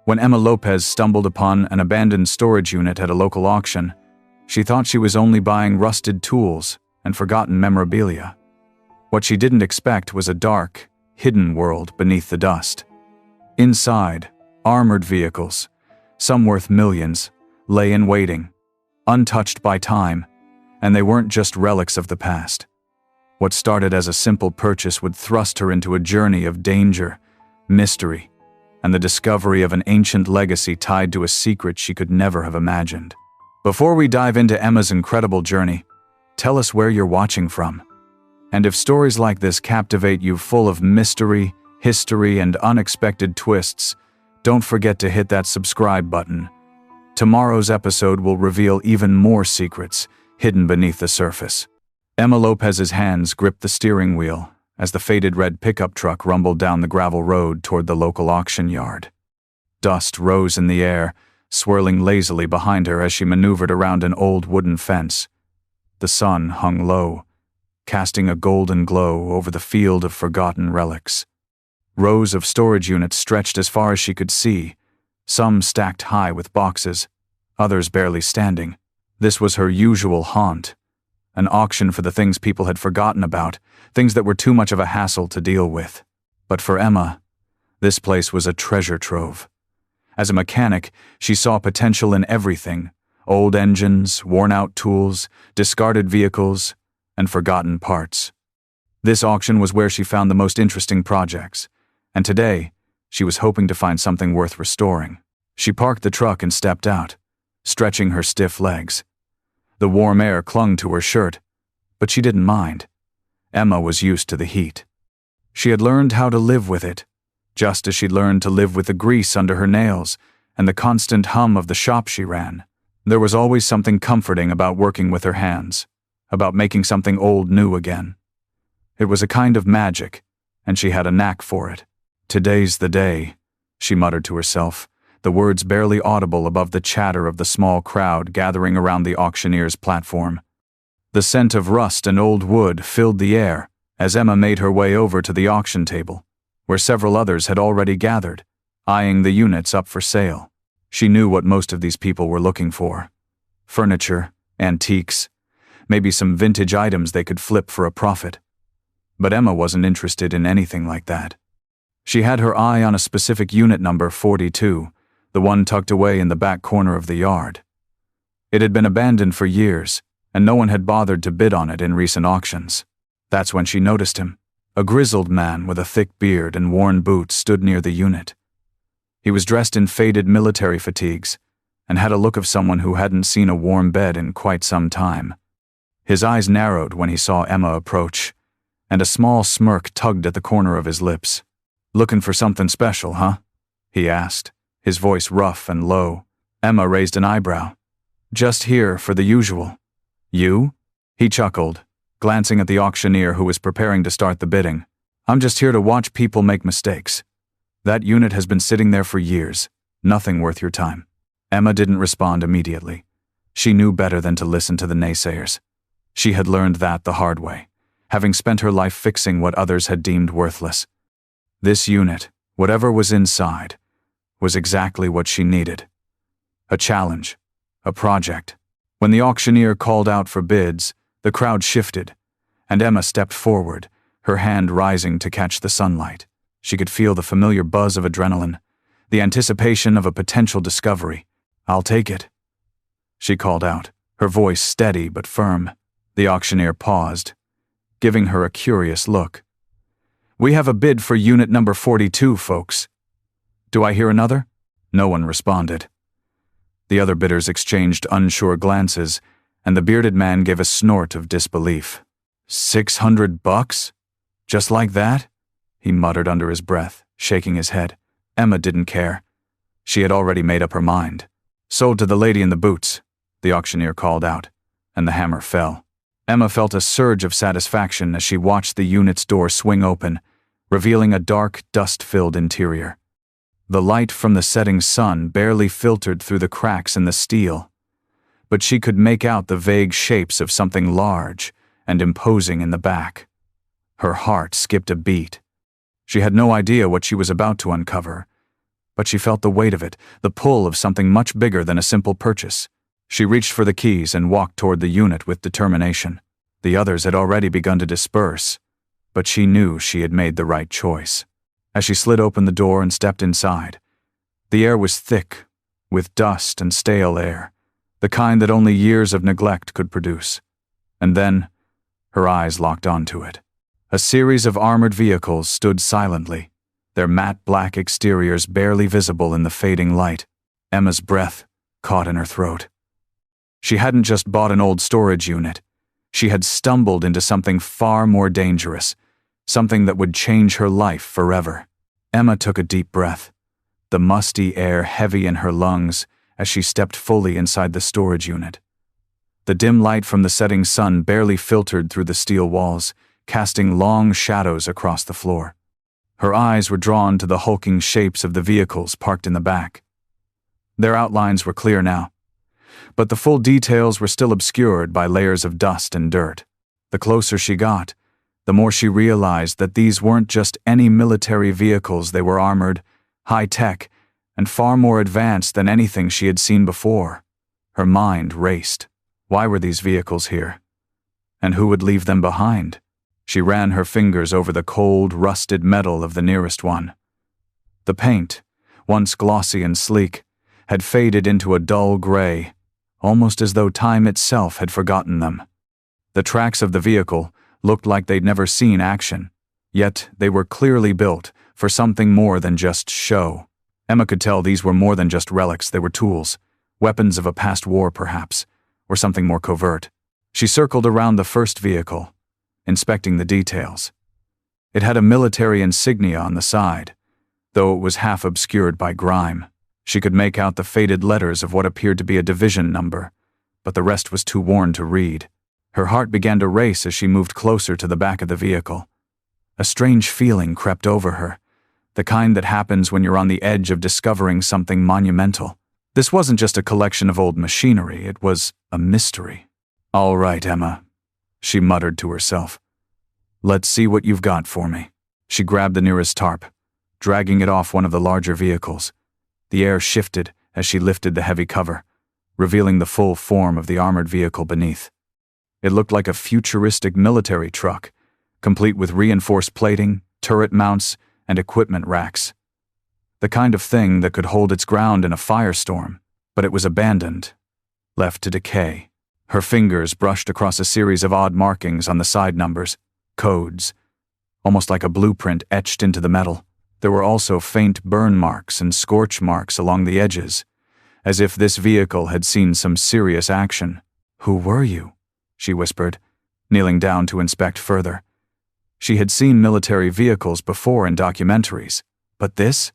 When Emma Lopez stumbled upon an abandoned storage unit at a local auction, she thought she was only buying rusted tools and forgotten memorabilia. What she didn't expect was a dark, hidden world beneath the dust. Inside, armored vehicles, some worth millions, lay in waiting, untouched by time, and they weren't just relics of the past. What started as a simple purchase would thrust her into a journey of danger, mystery, and the discovery of an ancient legacy tied to a secret she could never have imagined. Before we dive into Emma's incredible journey, tell us where you're watching from. And if stories like this captivate you, full of mystery, history, and unexpected twists, don't forget to hit that subscribe button. Tomorrow's episode will reveal even more secrets hidden beneath the surface. Emma Lopez's hands gripped the steering wheel as the faded red pickup truck rumbled down the gravel road toward the local auction yard. Dust rose in the air, swirling lazily behind her as she maneuvered around an old wooden fence. The sun hung low, casting a golden glow over the field of forgotten relics. Rows of storage units stretched as far as she could see, some stacked high with boxes, others barely standing. This was her usual haunt, an auction for the things people had forgotten about, things that were too much of a hassle to deal with. But for Emma, this place was a treasure trove. As a mechanic, she saw potential in everything: old engines, worn-out tools, discarded vehicles, and forgotten parts. This auction was where she found the most interesting projects, and today, she was hoping to find something worth restoring. She parked the truck and stepped out, stretching her stiff legs. The warm air clung to her shirt, but she didn't mind. Emma was used to the heat. She had learned how to live with it, just as she'd learned to live with the grease under her nails and the constant hum of the shop she ran. There was always something comforting about working with her hands, about making something old new again. It was a kind of magic, and she had a knack for it. "Today's the day," she muttered to herself, the words barely audible above the chatter of the small crowd gathering around the auctioneer's platform. The scent of rust and old wood filled the air as Emma made her way over to the auction table, where several others had already gathered, eyeing the units up for sale. She knew what most of these people were looking for: furniture, antiques, maybe some vintage items they could flip for a profit. But Emma wasn't interested in anything like that. She had her eye on a specific unit number 42, the one tucked away in the back corner of the yard. It had been abandoned for years, and no one had bothered to bid on it in recent auctions. That's when she noticed him. A grizzled man with a thick beard and worn boots stood near the unit. He was dressed in faded military fatigues and had a look of someone who hadn't seen a warm bed in quite some time. His eyes narrowed when he saw Emma approach, and a small smirk tugged at the corner of his lips. "Looking for something special, huh?" he asked, his voice rough and low. Emma raised an eyebrow. "Just here for the usual." "You?" He chuckled, glancing at the auctioneer who was preparing to start the bidding. "I'm just here to watch people make mistakes. That unit has been sitting there for years. Nothing worth your time." Emma didn't respond immediately. She knew better than to listen to the naysayers. She had learned that the hard way, having spent her life fixing what others had deemed worthless. This unit, whatever was inside, was exactly what she needed. A challenge, a project. When the auctioneer called out for bids, the crowd shifted, and Emma stepped forward, her hand rising to catch the sunlight. She could feel the familiar buzz of adrenaline, the anticipation of a potential discovery. "I'll take it," she called out, her voice steady but firm. The auctioneer paused, giving her a curious look. "We have a bid for unit number 42, folks." "Do I hear another?" No one responded. The other bidders exchanged unsure glances, and the bearded man gave a snort of disbelief. $600? Just like that?" he muttered under his breath, shaking his head. Emma didn't care. She had already made up her mind. "Sold to the lady in the boots," the auctioneer called out, and the hammer fell. Emma felt a surge of satisfaction as she watched the unit's door swing open, revealing a dark, dust-filled interior. The light from the setting sun barely filtered through the cracks in the steel, but she could make out the vague shapes of something large and imposing in the back. Her heart skipped a beat. She had no idea what she was about to uncover, But she felt the weight of it, the pull of something much bigger than a simple purchase. She reached for the keys and walked toward the unit with determination. The others had already begun to disperse, but she knew she had made the right choice. As she slid open the door and stepped inside, the air was thick, with dust and stale air, the kind that only years of neglect could produce. And then, her eyes locked onto it. A series of armored vehicles stood silently, their matte black exteriors barely visible in the fading light. Emma's breath caught in her throat. She hadn't just bought an old storage unit. She had stumbled into something far more dangerous, something that would change her life forever. Emma took a deep breath, the musty air heavy in her lungs as she stepped fully inside the storage unit. The dim light from the setting sun barely filtered through the steel walls, casting long shadows across the floor. Her eyes were drawn to the hulking shapes of the vehicles parked in the back. Their outlines were clear now, but the full details were still obscured by layers of dust and dirt. The closer she got, the more she realized that these weren't just any military vehicles. They were armored, high-tech, and far more advanced than anything she had seen before. Her mind raced. Why were these vehicles here? And who would leave them behind? She ran her fingers over the cold, rusted metal of the nearest one. The paint, once glossy and sleek, had faded into a dull gray, almost as though time itself had forgotten them. The tracks of the vehicle looked like they'd never seen action, yet they were clearly built for something more than just show. Emma could tell these were more than just relics. They were tools, weapons of a past war perhaps, or something more covert. She circled around the first vehicle, inspecting the details. It had a military insignia on the side, though it was half obscured by grime. She could make out the faded letters of what appeared to be a division number, but the rest was too worn to read. Her heart began to race as she moved closer to the back of the vehicle. A strange feeling crept over her, the kind that happens when you're on the edge of discovering something monumental. This wasn't just a collection of old machinery, it was a mystery. "All right, Emma," she muttered to herself. "Let's see what you've got for me." She grabbed the nearest tarp, dragging it off one of the larger vehicles. The air shifted as she lifted the heavy cover, revealing the full form of the armored vehicle beneath. It looked like a futuristic military truck, complete with reinforced plating, turret mounts, and equipment racks. The kind of thing that could hold its ground in a firestorm, but it was abandoned, left to decay. Her fingers brushed across a series of odd markings on the side numbers, codes, almost like a blueprint etched into the metal. There were also faint burn marks and scorch marks along the edges, as if this vehicle had seen some serious action. "Who were you?" she whispered, kneeling down to inspect further. She had seen military vehicles before in documentaries, but this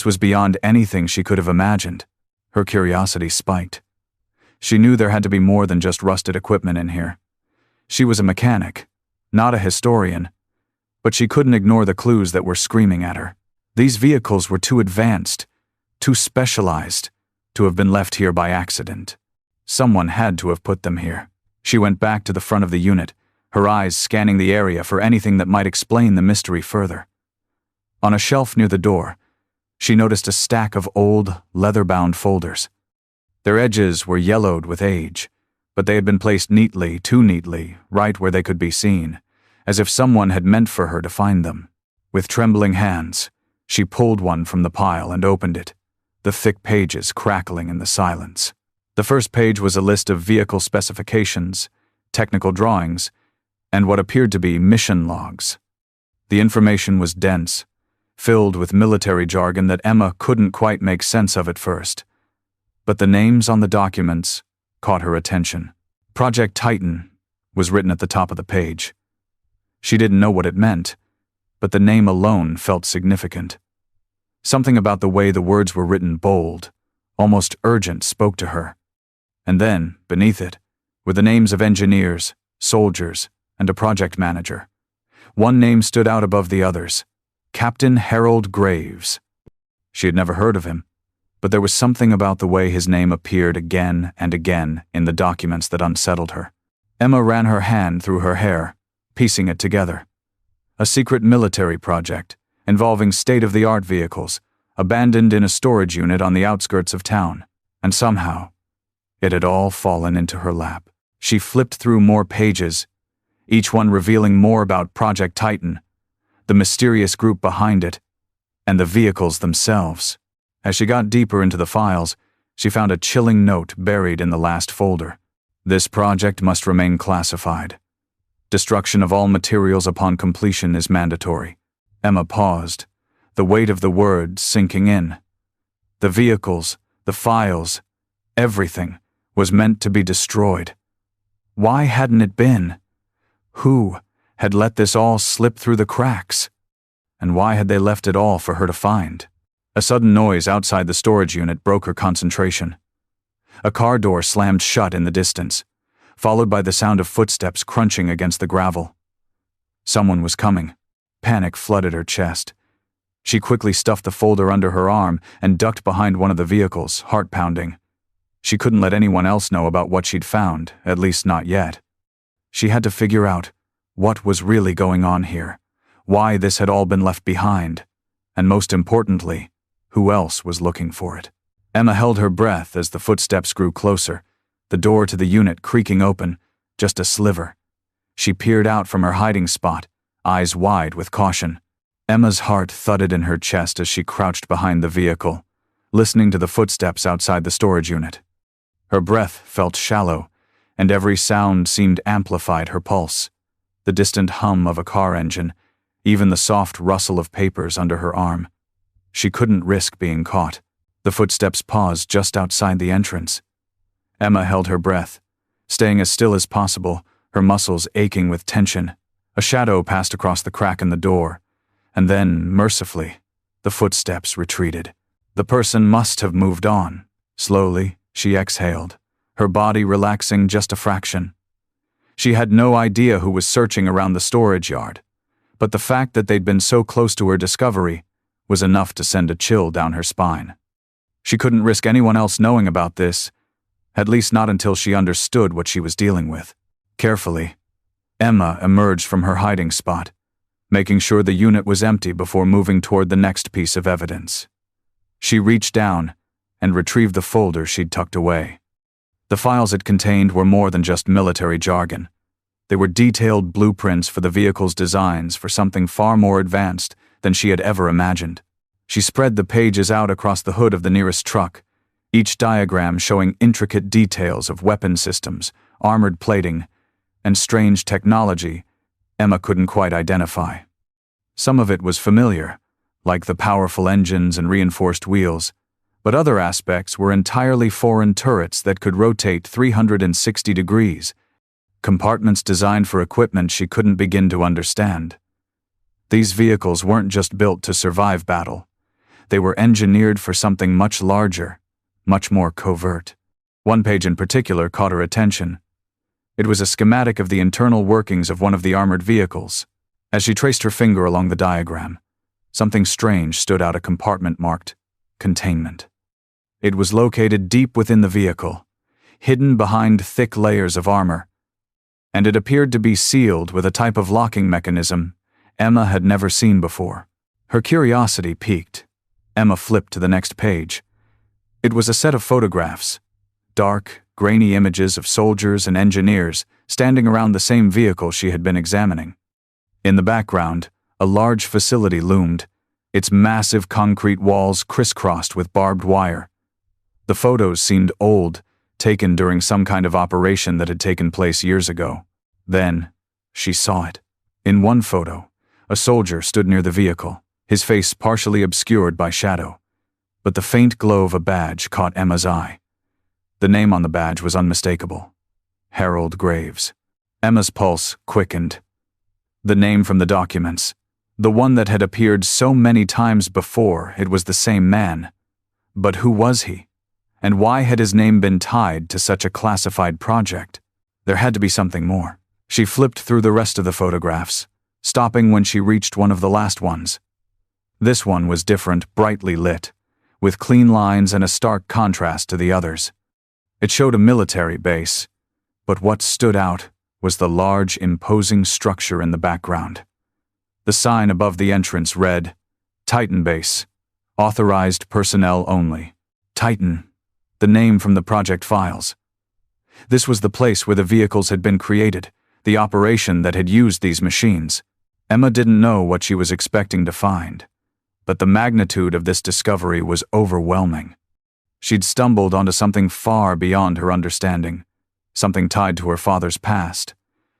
was beyond anything she could have imagined. Her curiosity spiked. She knew there had to be more than just rusted equipment in here. She was a mechanic, not a historian, but she couldn't ignore the clues that were screaming at her. These vehicles were too advanced, too specialized, to have been left here by accident. Someone had to have put them here. She went back to the front of the unit, her eyes scanning the area for anything that might explain the mystery further. On a shelf near the door, she noticed a stack of old, leather-bound folders. Their edges were yellowed with age, but they had been placed neatly, too neatly, right where they could be seen, as if someone had meant for her to find them. With trembling hands, she pulled one from the pile and opened it, the thick pages crackling in the silence. The first page was a list of vehicle specifications, technical drawings, and what appeared to be mission logs. The information was dense, filled with military jargon that Emma couldn't quite make sense of at first. But the names on the documents caught her attention. Project Titan was written at the top of the page. She didn't know what it meant, but the name alone felt significant. Something about the way the words were written bold, almost urgent, spoke to her. And then, beneath it, were the names of engineers, soldiers, and a project manager. One name stood out above the others: Captain Harold Graves. She had never heard of him, but there was something about the way his name appeared again and again in the documents that unsettled her. Emma ran her hand through her hair, piecing it together. A secret military project, involving state-of-the-art vehicles, abandoned in a storage unit on the outskirts of town, and somehow, it had all fallen into her lap. She flipped through more pages, each one revealing more about Project Titan, the mysterious group behind it, and the vehicles themselves. As she got deeper into the files, she found a chilling note buried in the last folder. This project must remain classified. Destruction of all materials upon completion is mandatory. Emma paused, the weight of the words sinking in. The vehicles, the files, everything was meant to be destroyed. Why hadn't it been? Who had let this all slip through the cracks? And why had they left it all for her to find? A sudden noise outside the storage unit broke her concentration. A car door slammed shut in the distance, followed by the sound of footsteps crunching against the gravel. Someone was coming. Panic flooded her chest. She quickly stuffed the folder under her arm and ducked behind one of the vehicles, heart pounding. She couldn't let anyone else know about what she'd found, at least not yet. She had to figure out what was really going on here, why this had all been left behind, and most importantly, who else was looking for it. Emma held her breath as the footsteps grew closer, the door to the unit creaking open, just a sliver. She peered out from her hiding spot, eyes wide with caution. Emma's heart thudded in her chest as she crouched behind the vehicle, listening to the footsteps outside the storage unit. Her breath felt shallow, and every sound seemed amplified her pulse. The distant hum of a car engine, even the soft rustle of papers under her arm. She couldn't risk being caught. The footsteps paused just outside the entrance. Emma held her breath, staying as still as possible, her muscles aching with tension. A shadow passed across the crack in the door, and then, mercifully, the footsteps retreated. The person must have moved on. Slowly, she exhaled, her body relaxing just a fraction. She had no idea who was searching around the storage yard, but the fact that they'd been so close to her discovery was enough to send a chill down her spine. She couldn't risk anyone else knowing about this, at least not until she understood what she was dealing with. Carefully, Emma emerged from her hiding spot, making sure the unit was empty before moving toward the next piece of evidence. She reached down and retrieved the folder she'd tucked away. The files it contained were more than just military jargon. They were detailed blueprints for the vehicle's designs for something far more advanced than she had ever imagined. She spread the pages out across the hood of the nearest truck, each diagram showing intricate details of weapon systems, armored plating, and strange technology Emma couldn't quite identify. Some of it was familiar, like the powerful engines and reinforced wheels, but other aspects were entirely foreign turrets that could rotate 360 degrees, compartments designed for equipment she couldn't begin to understand. These vehicles weren't just built to survive battle. They were engineered for something much larger, much more covert. One page in particular caught her attention. It was a schematic of the internal workings of one of the armored vehicles. As she traced her finger along the diagram, something strange stood out, a compartment marked containment. It was located deep within the vehicle, hidden behind thick layers of armor, and it appeared to be sealed with a type of locking mechanism Emma had never seen before. Her curiosity piqued. Emma flipped to the next page. It was a set of photographs, dark, grainy images of soldiers and engineers standing around the same vehicle she had been examining. In the background, a large facility loomed, its massive concrete walls crisscrossed with barbed wire. The photos seemed old, taken during some kind of operation that had taken place years ago. Then, she saw it. In one photo, a soldier stood near the vehicle, his face partially obscured by shadow, but the faint glow of a badge caught Emma's eye. The name on the badge was unmistakable. Harold Graves. Emma's pulse quickened. The name from the documents, the one that had appeared so many times before, it was the same man. But who was he? And why had his name been tied to such a classified project? There had to be something more. She flipped through the rest of the photographs, stopping when she reached one of the last ones. This one was different, brightly lit, with clean lines and a stark contrast to the others. It showed a military base, but what stood out was the large, imposing structure in the background. The sign above the entrance read, Titan Base, Authorized personnel only. Titan, the name from the project files. This was the place where the vehicles had been created, the operation that had used these machines. Emma didn't know what she was expecting to find, but the magnitude of this discovery was overwhelming. She'd stumbled onto something far beyond her understanding, something tied to her father's past,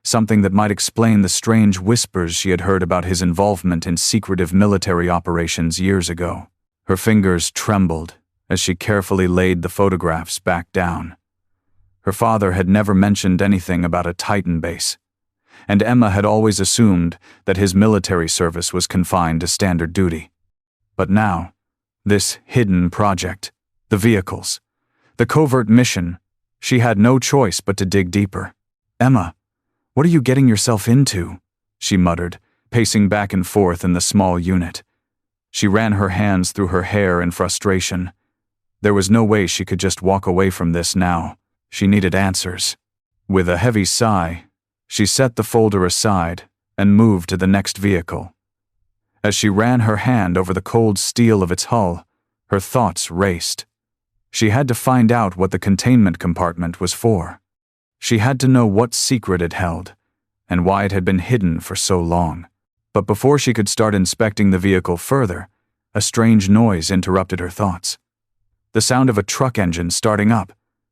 something that might explain the strange whispers she had heard about his involvement in secretive military operations years ago. Her fingers trembled as she carefully laid the photographs back down. Her father had never mentioned anything about a Titan base, and Emma had always assumed that his military service was confined to standard duty. But now, this hidden project, the vehicles, the covert mission, she had no choice but to dig deeper. "Emma, what are you getting yourself into?" she muttered, pacing back and forth in the small unit. She ran her hands through her hair in frustration. There was no way she could just walk away from this now. She needed answers. With a heavy sigh, she set the folder aside and moved to the next vehicle. As she ran her hand over the cold steel of its hull, her thoughts raced. She had to find out what the containment compartment was for. She had to know what secret it held, and why it had been hidden for so long. But before she could start inspecting the vehicle further, a strange noise interrupted her thoughts. The sound of a truck engine starting up,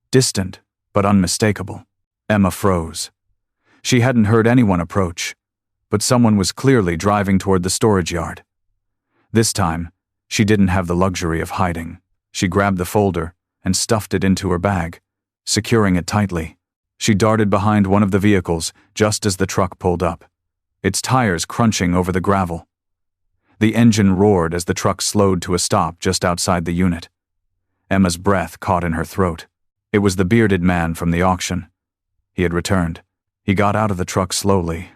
distant but unmistakable. Emma froze. She hadn't heard anyone approach, but someone was clearly driving toward the storage yard. This time, she didn't have the luxury of hiding. She grabbed the folder and stuffed it into her bag, securing it tightly. She darted behind one of the vehicles just as the truck pulled up, its tires crunching over the gravel. The engine roared as the truck slowed to a stop just outside the unit. Emma's breath caught in her throat. It was the bearded man from the auction. He had returned. He got out of the truck slowly,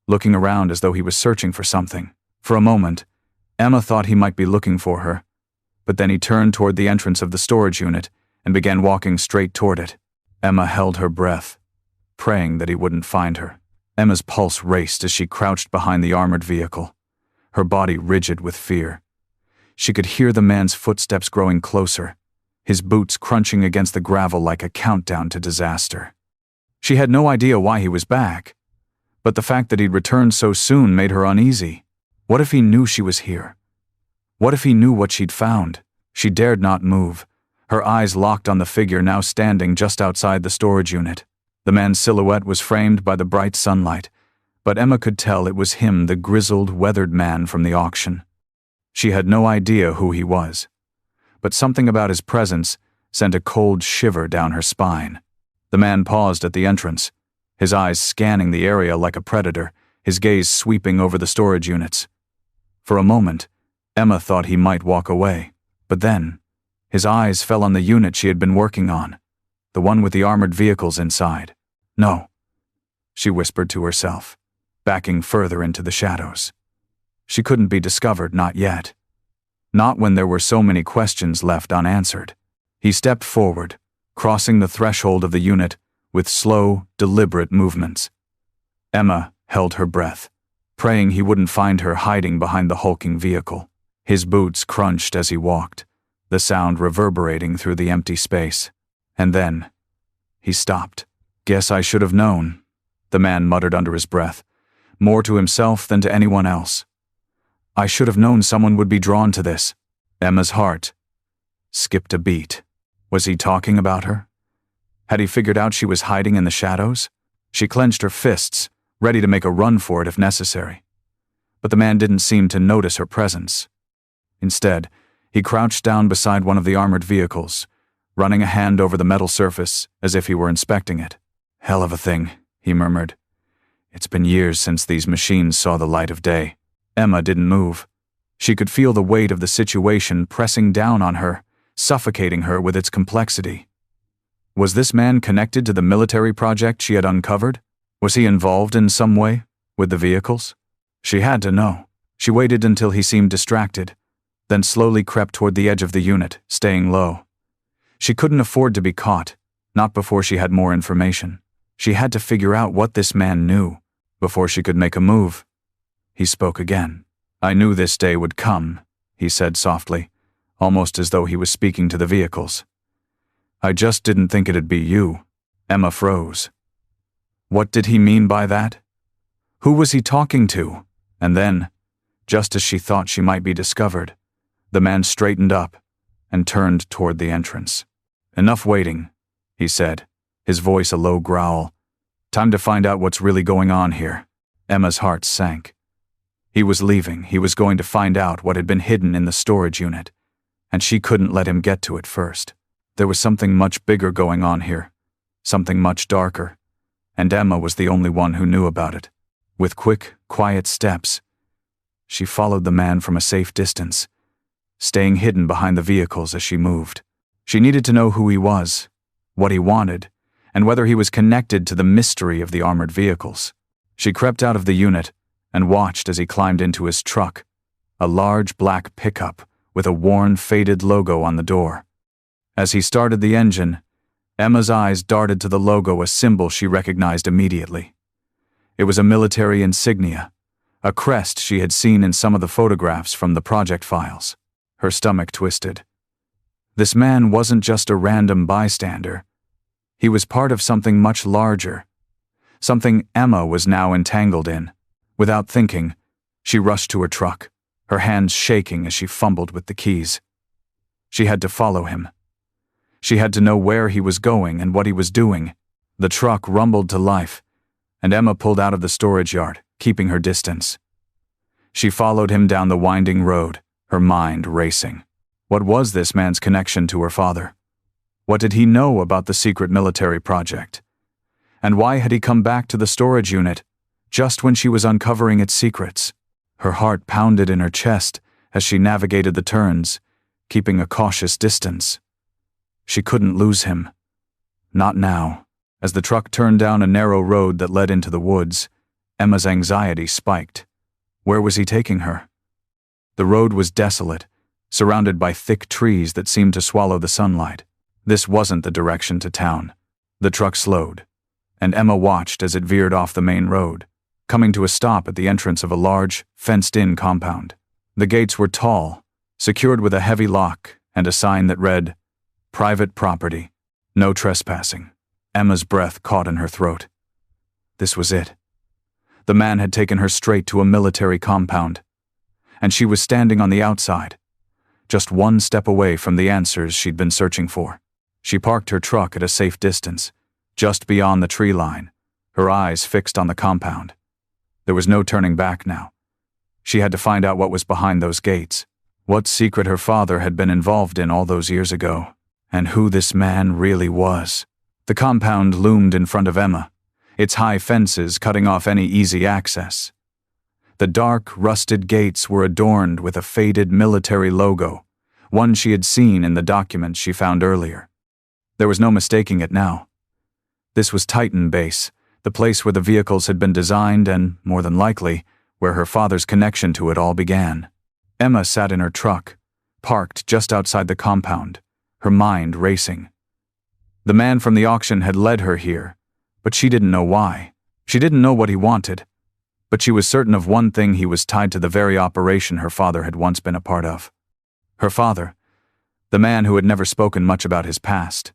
looking around as though he was searching for something. For a moment, Emma thought he might be looking for her, but then he turned toward the entrance of the storage unit and began walking straight toward it. Emma held her breath, praying that he wouldn't find her. Emma's pulse raced as she crouched behind the armored vehicle, her body rigid with fear. She could hear the man's footsteps growing closer, his boots crunching against the gravel like a countdown to disaster. She had no idea why he was back, but the fact that he'd returned so soon made her uneasy. What if he knew she was here? What if he knew what she'd found? She dared not move, her eyes locked on the figure now standing just outside the storage unit. The man's silhouette was framed by the bright sunlight, but Emma could tell it was him, the grizzled, weathered man from the auction. She had no idea who he was, but something about his presence sent a cold shiver down her spine. The man paused at the entrance, his eyes scanning the area like a predator, his gaze sweeping over the storage units. For a moment, Emma thought he might walk away, but then, his eyes fell on the unit she had been working on, the one with the armored vehicles inside. "No," she whispered to herself, backing further into the shadows. She couldn't be discovered, not yet. Not when there were so many questions left unanswered. He stepped forward, crossing the threshold of the unit with slow, deliberate movements. Emma held her breath, praying he wouldn't find her hiding behind the hulking vehicle. His boots crunched as he walked, the sound reverberating through the empty space. And then, he stopped. "Guess I should have known," the man muttered under his breath, more to himself than to anyone else. "I should have known someone would be drawn to this." Emma's heart skipped a beat. Was he talking about her? Had he figured out she was hiding in the shadows? She clenched her fists, ready to make a run for it if necessary. But the man didn't seem to notice her presence. Instead, he crouched down beside one of the armored vehicles, running a hand over the metal surface as if he were inspecting it. "Hell of a thing," he murmured. "It's been years since these machines saw the light of day." Emma didn't move. She could feel the weight of the situation pressing down on her, suffocating her with its complexity. Was this man connected to the military project she had uncovered? Was he involved in some way with the vehicles? She had to know. She waited until he seemed distracted, then slowly crept toward the edge of the unit, staying low. She couldn't afford to be caught, not before she had more information. She had to figure out what this man knew before she could make a move. He spoke again. "I knew this day would come," he said softly, almost as though he was speaking to the vehicles. "I just didn't think it'd be you." Emma froze. What did he mean by that? Who was he talking to? And then, just as she thought she might be discovered, the man straightened up and turned toward the entrance. "Enough waiting," he said, his voice a low growl. "Time to find out what's really going on here." Emma's heart sank. He was leaving. He was going to find out what had been hidden in the storage unit, and she couldn't let him get to it first. There was something much bigger going on here, something much darker, and Emma was the only one who knew about it. With quick, quiet steps, she followed the man from a safe distance, staying hidden behind the vehicles as she moved. She needed to know who he was, what he wanted, and whether he was connected to the mystery of the armored vehicles. She crept out of the unit and watched as he climbed into his truck, a large black pickup with a worn, faded logo on the door. As he started the engine, Emma's eyes darted to the logo, a symbol she recognized immediately. It was a military insignia, a crest she had seen in some of the photographs from the project files. Her stomach twisted. This man wasn't just a random bystander. He was part of something much larger, something Emma was now entangled in. Without thinking, she rushed to her truck, her hands shaking as she fumbled with the keys. She had to follow him. She had to know where he was going and what he was doing. The truck rumbled to life, and Emma pulled out of the storage yard, keeping her distance. She followed him down the winding road, her mind racing. What was this man's connection to her father? What did he know about the secret military project? And why had he come back to the storage unit just when she was uncovering its secrets? Her heart pounded in her chest as she navigated the turns, keeping a cautious distance. She couldn't lose him. Not now. As the truck turned down a narrow road that led into the woods, Emma's anxiety spiked. Where was he taking her? The road was desolate, surrounded by thick trees that seemed to swallow the sunlight. This wasn't the direction to town. The truck slowed, and Emma watched as it veered off the main road, coming to a stop at the entrance of a large, fenced-in compound. The gates were tall, secured with a heavy lock and a sign that read, "Private property, no trespassing." Emma's breath caught in her throat. This was it. The man had taken her straight to a military compound, and she was standing on the outside, just one step away from the answers she'd been searching for. She parked her truck at a safe distance, just beyond the tree line, her eyes fixed on the compound. There was no turning back now. She had to find out what was behind those gates, what secret her father had been involved in all those years ago, and who this man really was. The compound loomed in front of Emma, its high fences cutting off any easy access. The dark, rusted gates were adorned with a faded military logo, one she had seen in the documents she found earlier. There was no mistaking it now. This was Titan Base, the place where the vehicles had been designed and, more than likely, where her father's connection to it all began. Emma sat in her truck, parked just outside the compound, her mind racing. The man from the auction had led her here, but she didn't know why. She didn't know what he wanted, but she was certain of one thing: he was tied to the very operation her father had once been a part of. Her father, the man who had never spoken much about his past,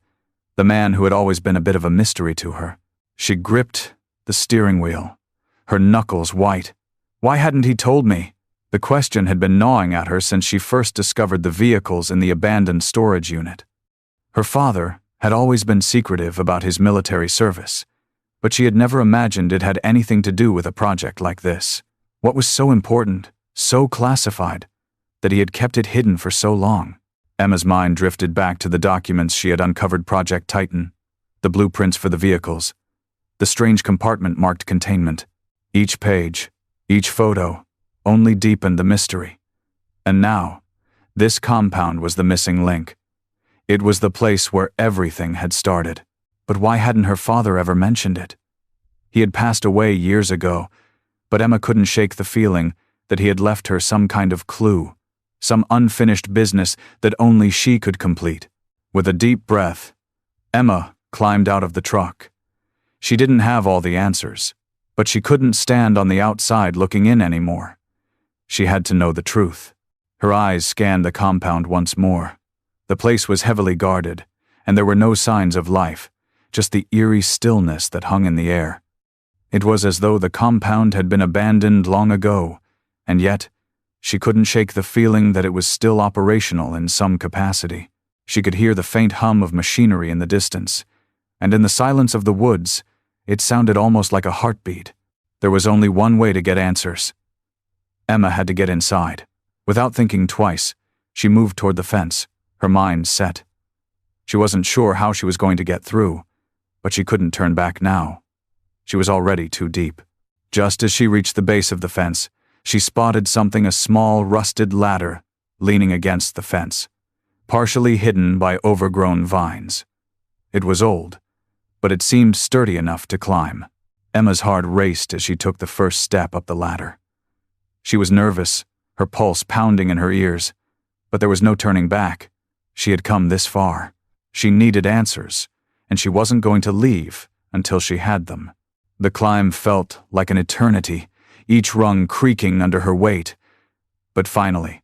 the man who had always been a bit of a mystery to her. She gripped the steering wheel, her knuckles white. Why hadn't he told me? The question had been gnawing at her since she first discovered the vehicles in the abandoned storage unit. Her father had always been secretive about his military service, but she had never imagined it had anything to do with a project like this. What was so important, so classified, that he had kept it hidden for so long? Emma's mind drifted back to the documents she had uncovered: Project Titan, the blueprints for the vehicles, the strange compartment marked containment. Each page, each photo, only deepened the mystery. And now, this compound was the missing link. It was the place where everything had started. But why hadn't her father ever mentioned it? He had passed away years ago, but Emma couldn't shake the feeling that he had left her some kind of clue, some unfinished business that only she could complete. With a deep breath, Emma climbed out of the truck. She didn't have all the answers, but she couldn't stand on the outside looking in anymore. She had to know the truth. Her eyes scanned the compound once more. The place was heavily guarded, and there were no signs of life, just the eerie stillness that hung in the air. It was as though the compound had been abandoned long ago, and yet, she couldn't shake the feeling that it was still operational in some capacity. She could hear the faint hum of machinery in the distance, and in the silence of the woods, it sounded almost like a heartbeat. There was only one way to get answers. Emma had to get inside. Without thinking twice, she moved toward the fence, her mind set. She wasn't sure how she was going to get through, but she couldn't turn back now. She was already too deep. Just as she reached the base of the fence, she spotted something, a small, rusted ladder, leaning against the fence, partially hidden by overgrown vines. It was old, but it seemed sturdy enough to climb. Emma's heart raced as she took the first step up the ladder. She was nervous, her pulse pounding in her ears, but there was no turning back. She had come this far. She needed answers, and she wasn't going to leave until she had them. The climb felt like an eternity, each rung creaking under her weight. But finally,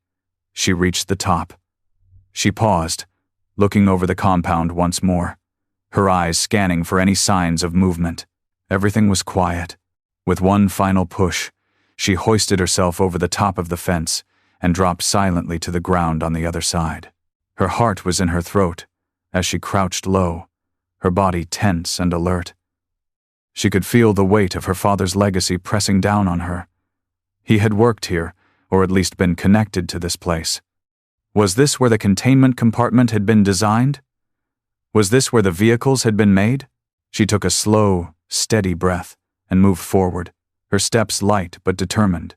she reached the top. She paused, looking over the compound once more, her eyes scanning for any signs of movement. Everything was quiet. With one final push, she hoisted herself over the top of the fence and dropped silently to the ground on the other side. Her heart was in her throat as she crouched low, her body tense and alert. She could feel the weight of her father's legacy pressing down on her. He had worked here, or at least been connected to this place. Was this where the containment compartment had been designed? Was this where the vehicles had been made? She took a slow, steady breath and moved forward, her steps light but determined.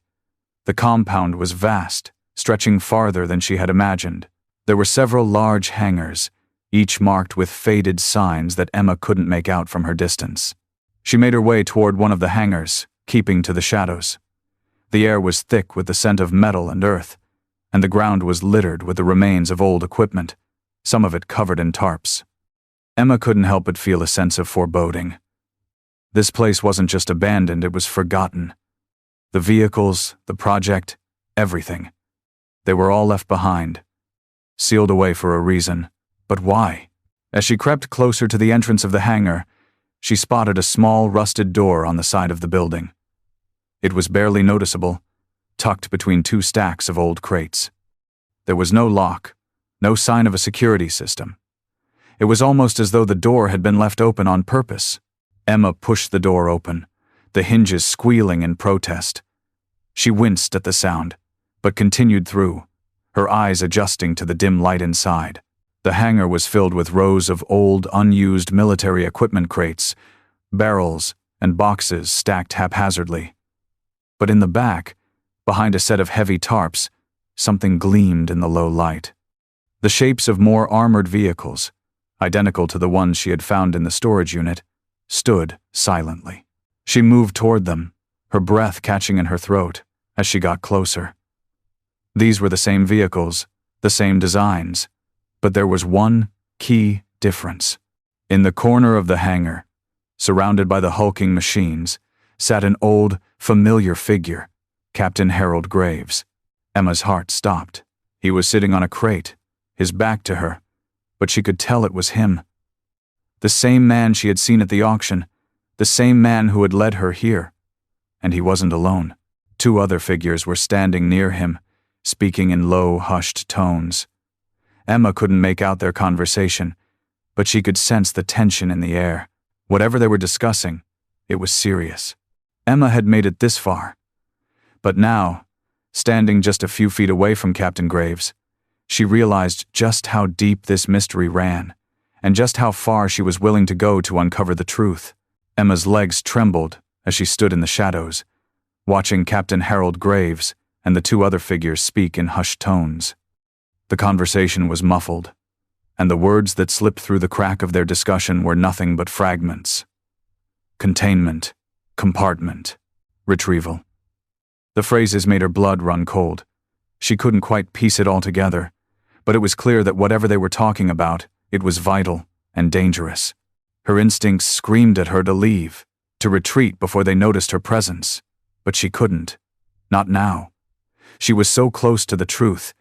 The compound was vast, stretching farther than she had imagined. There were several large hangars, each marked with faded signs that Emma couldn't make out from her distance. She made her way toward one of the hangars, keeping to the shadows. The air was thick with the scent of metal and earth, and the ground was littered with the remains of old equipment, some of it covered in tarps. Emma couldn't help but feel a sense of foreboding. This place wasn't just abandoned, it was forgotten. The vehicles, the project, everything. They were all left behind, sealed away for a reason. But why? As she crept closer to the entrance of the hangar, she spotted a small, rusted door on the side of the building. It was barely noticeable, tucked between two stacks of old crates. There was no lock, no sign of a security system. It was almost as though the door had been left open on purpose. Emma pushed the door open, the hinges squealing in protest. She winced at the sound, but continued through, her eyes adjusting to the dim light inside. The hangar was filled with rows of old, unused military equipment crates, barrels, and boxes stacked haphazardly. But in the back, behind a set of heavy tarps, something gleamed in the low light. The shapes of more armored vehicles, identical to the ones she had found in the storage unit, stood silently. She moved toward them, her breath catching in her throat as she got closer. These were the same vehicles, the same designs, but there was one key difference. In the corner of the hangar, surrounded by the hulking machines, sat an old, familiar figure, Captain Harold Graves. Emma's heart stopped. He was sitting on a crate, his back to her, but she could tell it was him. The same man she had seen at the auction, the same man who had led her here. And he wasn't alone. Two other figures were standing near him, speaking in low, hushed tones. Emma couldn't make out their conversation, but she could sense the tension in the air. Whatever they were discussing, it was serious. Emma had made it this far. But now, standing just a few feet away from Captain Graves, she realized just how deep this mystery ran, and just how far she was willing to go to uncover the truth. Emma's legs trembled as she stood in the shadows, watching Captain Harold Graves and the two other figures speak in hushed tones. The conversation was muffled, and the words that slipped through the crack of their discussion were nothing but fragments. Containment, compartment, retrieval. The phrases made her blood run cold. She couldn't quite piece it all together, but it was clear that whatever they were talking about, it was vital and dangerous. Her instincts screamed at her to leave, to retreat before they noticed her presence, but she couldn't. Not now. She was so close to the truth,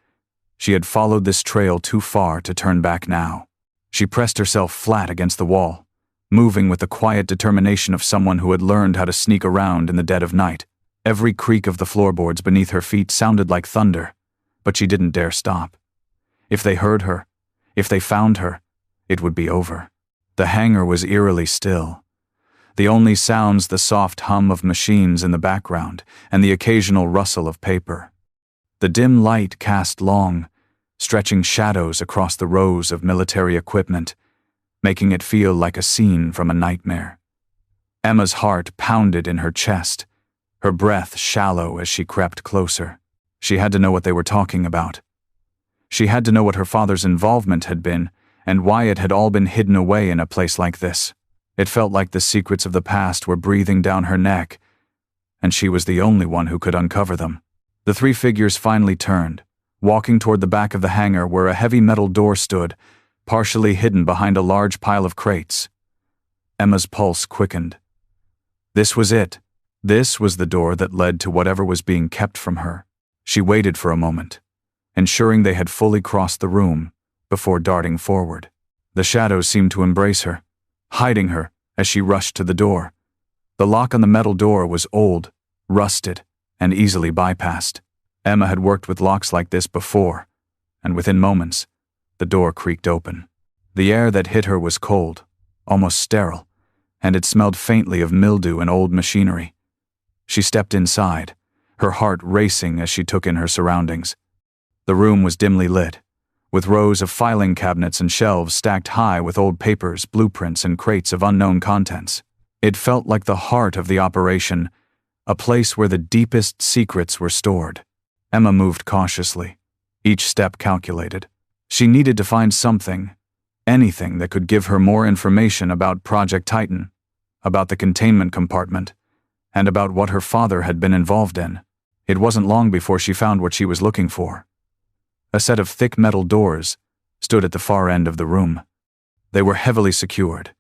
She had followed this trail too far to turn back now. She pressed herself flat against the wall, moving with the quiet determination of someone who had learned how to sneak around in the dead of night. Every creak of the floorboards beneath her feet sounded like thunder, but she didn't dare stop. If they heard her, if they found her, it would be over. The hangar was eerily still. The only sounds the soft hum of machines in the background and the occasional rustle of paper. The dim light cast long, stretching shadows across the rows of military equipment, making it feel like a scene from a nightmare. Emma's heart pounded in her chest, her breath shallow as she crept closer. She had to know what they were talking about. She had to know what her father's involvement had been and why it had all been hidden away in a place like this. It felt like the secrets of the past were breathing down her neck, and she was the only one who could uncover them. The three figures finally turned, walking toward the back of the hangar where a heavy metal door stood, partially hidden behind a large pile of crates. Emma's pulse quickened. This was it. This was the door that led to whatever was being kept from her. She waited for a moment, ensuring they had fully crossed the room, before darting forward. The shadows seemed to embrace her, hiding her as she rushed to the door. The lock on the metal door was old, rusted, and easily bypassed. Emma had worked with locks like this before, and within moments, the door creaked open. The air that hit her was cold, almost sterile, and it smelled faintly of mildew and old machinery. She stepped inside, her heart racing as she took in her surroundings. The room was dimly lit, with rows of filing cabinets and shelves stacked high with old papers, blueprints, and crates of unknown contents. It felt like the heart of the operation, a place where the deepest secrets were stored. Emma moved cautiously, each step calculated. She needed to find something, anything that could give her more information about Project Titan, about the containment compartment, and about what her father had been involved in. It wasn't long before she found what she was looking for. A set of thick metal doors stood at the far end of the room. They were heavily secured,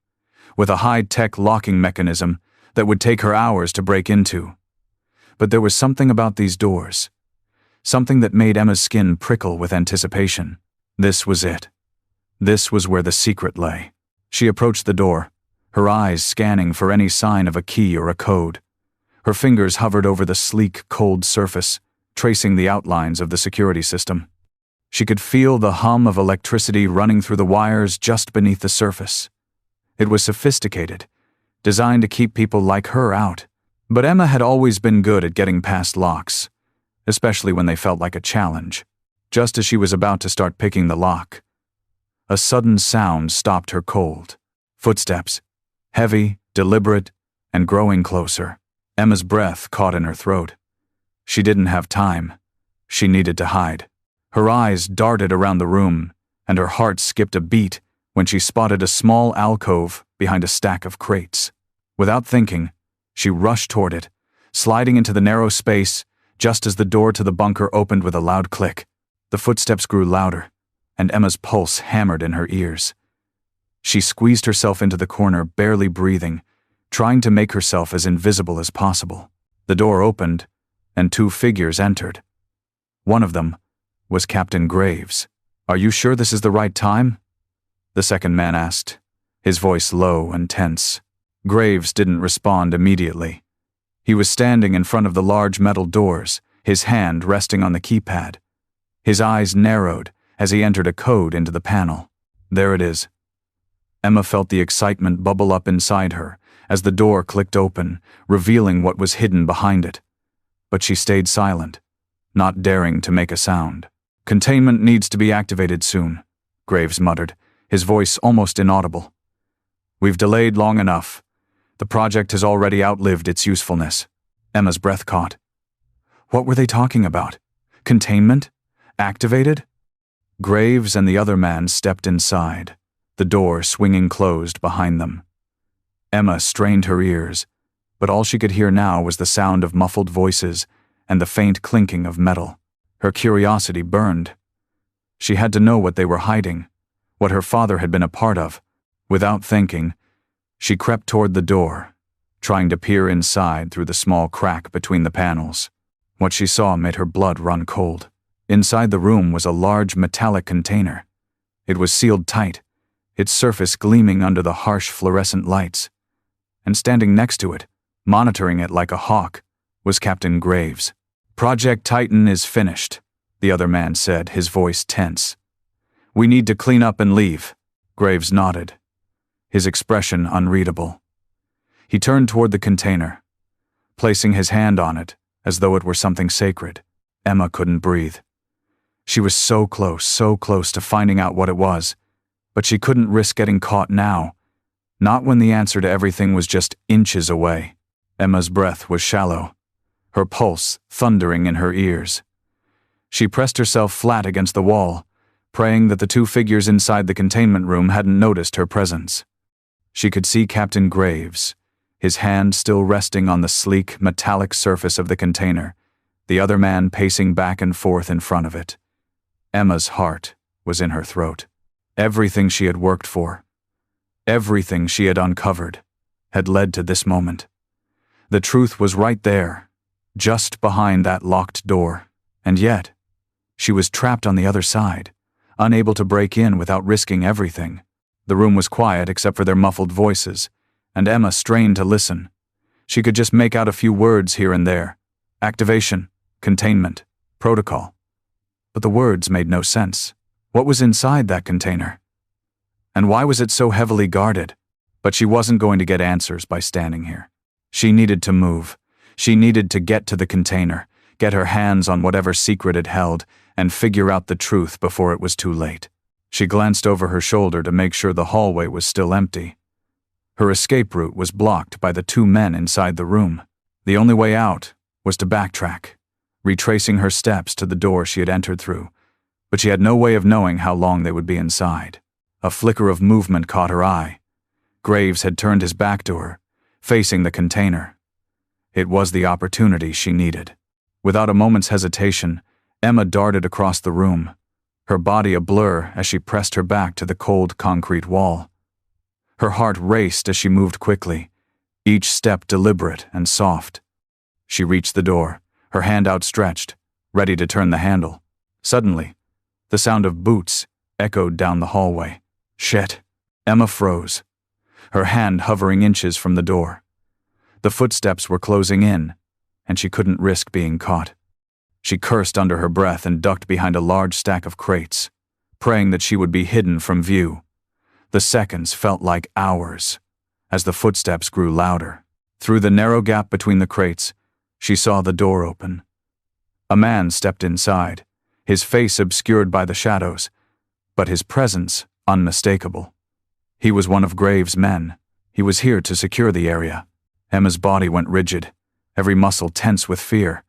with a high-tech locking mechanism that would take her hours to break into. But there was something about these doors, something that made Emma's skin prickle with anticipation. This was it. This was where the secret lay. She approached the door, her eyes scanning for any sign of a key or a code. Her fingers hovered over the sleek, cold surface, tracing the outlines of the security system. She could feel the hum of electricity running through the wires just beneath the surface. It was sophisticated, designed to keep people like her out. But Emma had always been good at getting past locks, especially when they felt like a challenge. Just as she was about to start picking the lock, a sudden sound stopped her cold. Footsteps, heavy, deliberate, and growing closer. Emma's breath caught in her throat. She didn't have time. She needed to hide. Her eyes darted around the room, and her heart skipped a beat when she spotted a small alcove behind a stack of crates. Without thinking, she rushed toward it, sliding into the narrow space just as the door to the bunker opened with a loud click. The footsteps grew louder, and Emma's pulse hammered in her ears. She squeezed herself into the corner, barely breathing, trying to make herself as invisible as possible. The door opened, and two figures entered. One of them was Captain Graves. "Are you sure this is the right time?" the second man asked, his voice low and tense. Graves didn't respond immediately. He was standing in front of the large metal doors, his hand resting on the keypad. His eyes narrowed as he entered a code into the panel. There it is. Emma felt the excitement bubble up inside her as the door clicked open, revealing what was hidden behind it. But she stayed silent, not daring to make a sound. "Containment needs to be activated soon," Graves muttered, his voice almost inaudible. "We've delayed long enough. The project has already outlived its usefulness." Emma's breath caught. What were they talking about? Containment? Activated? Graves and the other man stepped inside, the door swinging closed behind them. Emma strained her ears, but all she could hear now was the sound of muffled voices and the faint clinking of metal. Her curiosity burned. She had to know what they were hiding, what her father had been a part of. Without thinking, she crept toward the door, trying to peer inside through the small crack between the panels. What she saw made her blood run cold. Inside the room was a large metallic container. It was sealed tight, its surface gleaming under the harsh fluorescent lights. And standing next to it, monitoring it like a hawk, was Captain Graves. "Project Titan is finished," the other man said, his voice tense. "We need to clean up and leave." Graves nodded, his expression unreadable. He turned toward the container, placing his hand on it as though it were something sacred. Emma couldn't breathe. She was so close to finding out what it was, but she couldn't risk getting caught now, not when the answer to everything was just inches away. Emma's breath was shallow, her pulse thundering in her ears. She pressed herself flat against the wall, praying that the two figures inside the containment room hadn't noticed her presence. She could see Captain Graves, his hand still resting on the sleek, metallic surface of the container, the other man pacing back and forth in front of it. Emma's heart was in her throat. Everything she had worked for, everything she had uncovered, had led to this moment. The truth was right there, just behind that locked door, and yet, she was trapped on the other side, unable to break in without risking everything. The room was quiet except for their muffled voices, and Emma strained to listen. She could just make out a few words here and there. Activation, containment, protocol. But the words made no sense. What was inside that container? And why was it so heavily guarded? But she wasn't going to get answers by standing here. She needed to move. She needed to get to the container, get her hands on whatever secret it held, and figure out the truth before it was too late. She glanced over her shoulder to make sure the hallway was still empty. Her escape route was blocked by the two men inside the room. The only way out was to backtrack, retracing her steps to the door she had entered through, but she had no way of knowing how long they would be inside. A flicker of movement caught her eye. Graves had turned his back to her, facing the container. It was the opportunity she needed. Without a moment's hesitation, Emma darted across the room, her body a blur as she pressed her back to the cold concrete wall. Her heart raced as she moved quickly, each step deliberate and soft. She reached the door, her hand outstretched, ready to turn the handle. Suddenly, the sound of boots echoed down the hallway. Shit! Emma froze, her hand hovering inches from the door. The footsteps were closing in, and she couldn't risk being caught. She cursed under her breath and ducked behind a large stack of crates, praying that she would be hidden from view. The seconds felt like hours, as the footsteps grew louder. Through the narrow gap between the crates, she saw the door open. A man stepped inside, his face obscured by the shadows, but his presence unmistakable. He was one of Graves' men. He was here to secure the area. Emma's body went rigid, every muscle tense with fear.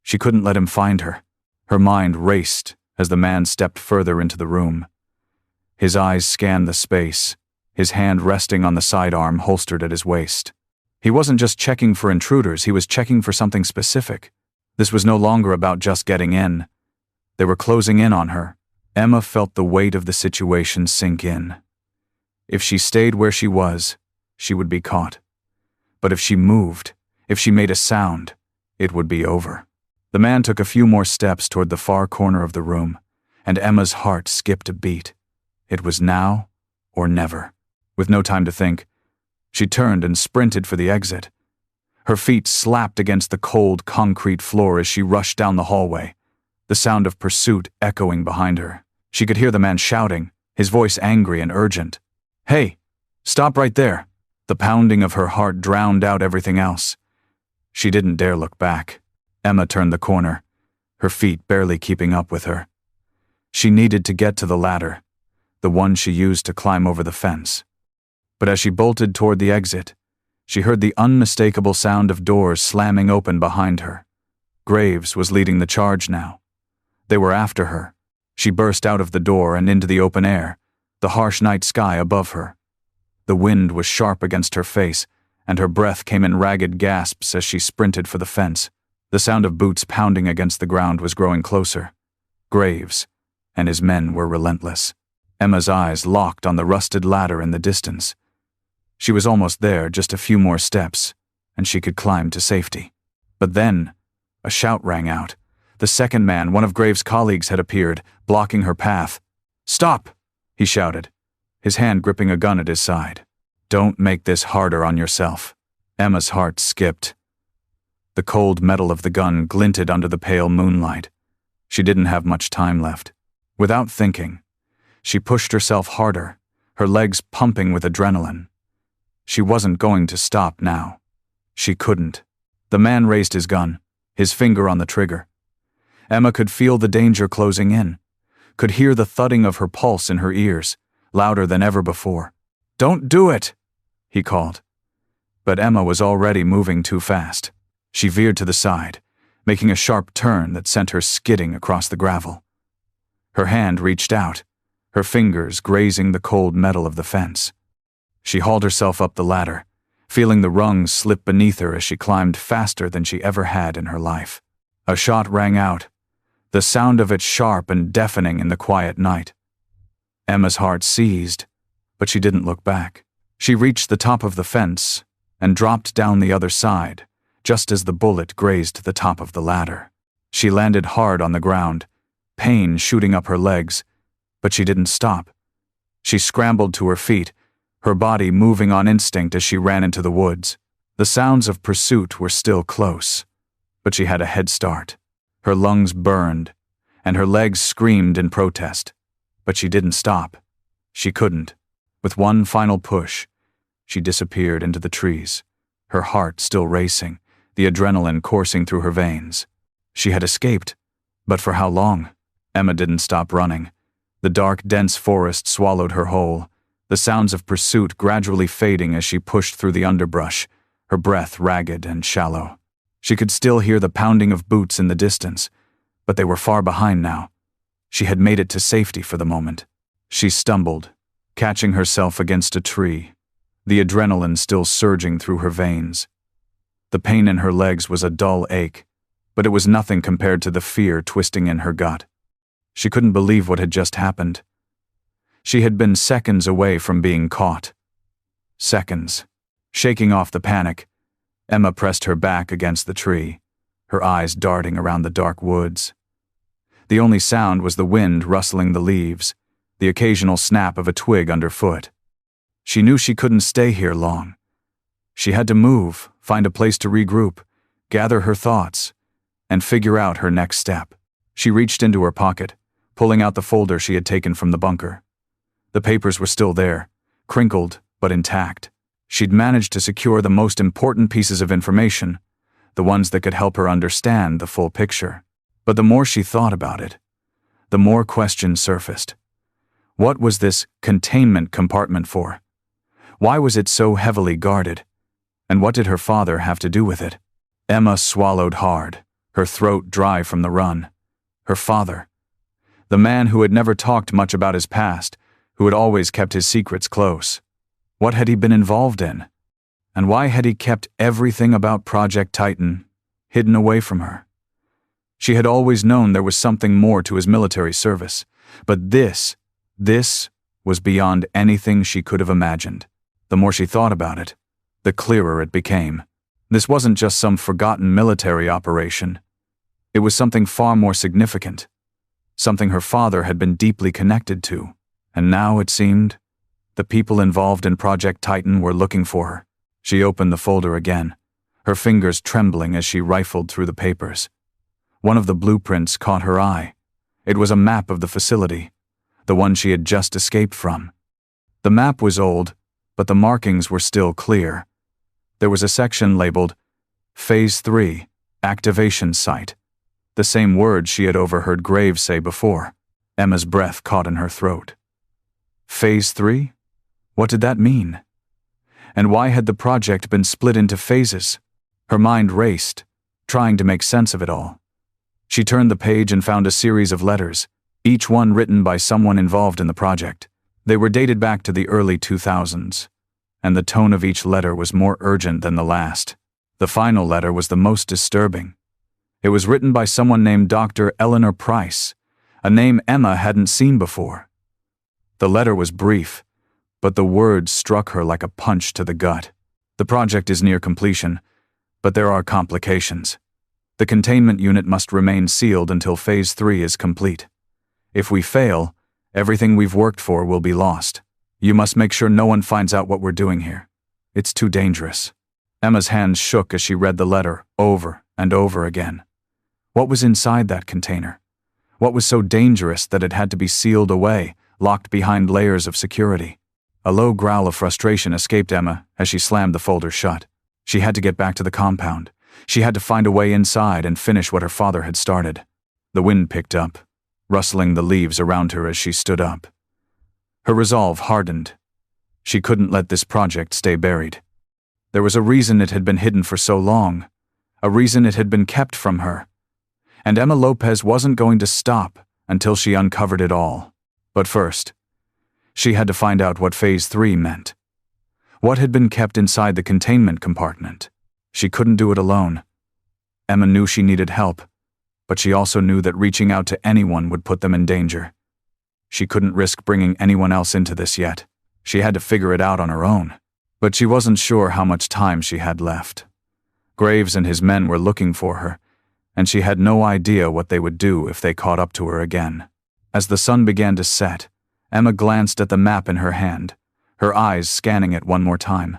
She couldn't let him find her. Her mind raced as the man stepped further into the room. His eyes scanned the space, his hand resting on the sidearm holstered at his waist. He wasn't just checking for intruders, he was checking for something specific. This was no longer about just getting in. They were closing in on her. Emma felt the weight of the situation sink in. If she stayed where she was, she would be caught. But if she moved, if she made a sound, it would be over. The man took a few more steps toward the far corner of the room, and Emma's heart skipped a beat. It was now or never. With no time to think, she turned and sprinted for the exit. Her feet slapped against the cold concrete floor as she rushed down the hallway, the sound of pursuit echoing behind her. She could hear the man shouting, his voice angry and urgent. "Hey, stop right there." The pounding of her heart drowned out everything else. She didn't dare look back. Emma turned the corner, her feet barely keeping up with her. She needed to get to the ladder, the one she used to climb over the fence. But as she bolted toward the exit, she heard the unmistakable sound of doors slamming open behind her. Graves was leading the charge now. They were after her. She burst out of the door and into the open air, the harsh night sky above her. The wind was sharp against her face, and her breath came in ragged gasps as she sprinted for the fence. The sound of boots pounding against the ground was growing closer. Graves and his men were relentless. Emma's eyes locked on the rusted ladder in the distance. She was almost there, just a few more steps, and she could climb to safety. But then, a shout rang out, The second man, one of Graves' colleagues, had appeared, blocking her path. "Stop!" he shouted, his hand gripping a gun at his side. "Don't make this harder on yourself." Emma's heart skipped. The cold metal of the gun glinted under the pale moonlight. She didn't have much time left. Without thinking, she pushed herself harder, her legs pumping with adrenaline. She wasn't going to stop now. She couldn't. The man raised his gun, his finger on the trigger. Emma could feel the danger closing in, could hear the thudding of her pulse in her ears, louder than ever before. "Don't do it!" he called. But Emma was already moving too fast. She veered to the side, making a sharp turn that sent her skidding across the gravel. Her hand reached out, her fingers grazing the cold metal of the fence. She hauled herself up the ladder, feeling the rungs slip beneath her as she climbed faster than she ever had in her life. A shot rang out, the sound of it sharp and deafening in the quiet night. Emma's heart seized, but she didn't look back. She reached the top of the fence and dropped down the other side, just as the bullet grazed the top of the ladder. She landed hard on the ground, pain shooting up her legs, but she didn't stop. She scrambled to her feet, her body moving on instinct as she ran into the woods. The sounds of pursuit were still close, but she had a head start. Her lungs burned, and her legs screamed in protest. But she didn't stop. She couldn't. With one final push, she disappeared into the trees, her heart still racing, the adrenaline coursing through her veins. She had escaped, but for how long? Emma didn't stop running. The dark, dense forest swallowed her whole, the sounds of pursuit gradually fading as she pushed through the underbrush, her breath ragged and shallow. She could still hear the pounding of boots in the distance, but they were far behind now. She had made it to safety for the moment. She stumbled, catching herself against a tree, the adrenaline still surging through her veins. The pain in her legs was a dull ache, but it was nothing compared to the fear twisting in her gut. She couldn't believe what had just happened. She had been seconds away from being caught. Seconds. Shaking off the panic, Emma pressed her back against the tree, her eyes darting around the dark woods. The only sound was the wind rustling the leaves, the occasional snap of a twig underfoot. She knew she couldn't stay here long. She had to move, find a place to regroup, gather her thoughts, and figure out her next step. She reached into her pocket, pulling out the folder she had taken from the bunker. The papers were still there, crinkled but intact. She'd managed to secure the most important pieces of information, the ones that could help her understand the full picture. But the more she thought about it, the more questions surfaced. What was this containment compartment for? Why was it so heavily guarded? And what did her father have to do with it? Emma swallowed hard, her throat dry from the run. Her father. The man who had never talked much about his past, who had always kept his secrets close. What had he been involved in? And why had he kept everything about Project Titan hidden away from her? She had always known there was something more to his military service, but this was beyond anything she could have imagined. The more she thought about it, the clearer it became. This wasn't just some forgotten military operation. It was something far more significant, something her father had been deeply connected to, and now, it seemed, the people involved in Project Titan were looking for her. She opened the folder again, her fingers trembling as she rifled through the papers. One of the blueprints caught her eye. It was a map of the facility, the one she had just escaped from. The map was old, but the markings were still clear. There was a section labeled Phase 3, Activation Site, the same words she had overheard Graves say before. Emma's breath caught in her throat. Phase 3? What did that mean? And why had the project been split into phases? Her mind raced, trying to make sense of it all. She turned the page and found a series of letters, each one written by someone involved in the project. They were dated back to the early 2000s, and the tone of each letter was more urgent than the last. The final letter was the most disturbing. It was written by someone named Dr. Eleanor Price, a name Emma hadn't seen before. The letter was brief, but the words struck her like a punch to the gut. The project is near completion, but there are complications. The containment unit must remain sealed until Phase 3 is complete. If we fail, everything we've worked for will be lost. You must make sure no one finds out what we're doing here. It's too dangerous. Emma's hands shook as she read the letter over and over again. What was inside that container? What was so dangerous that it had to be sealed away, locked behind layers of security? A low growl of frustration escaped Emma as she slammed the folder shut. She had to get back to the compound. She had to find a way inside and finish what her father had started. The wind picked up, rustling the leaves around her as she stood up. Her resolve hardened. She couldn't let this project stay buried. There was a reason it had been hidden for so long, a reason it had been kept from her. And Emma Lopez wasn't going to stop until she uncovered it all. But first, she had to find out what Phase 3 meant. What had been kept inside the containment compartment? She couldn't do it alone. Emma knew she needed help, but she also knew that reaching out to anyone would put them in danger. She couldn't risk bringing anyone else into this yet. She had to figure it out on her own. But she wasn't sure how much time she had left. Graves and his men were looking for her, and she had no idea what they would do if they caught up to her again. As the sun began to set, Emma glanced at the map in her hand, her eyes scanning it one more time.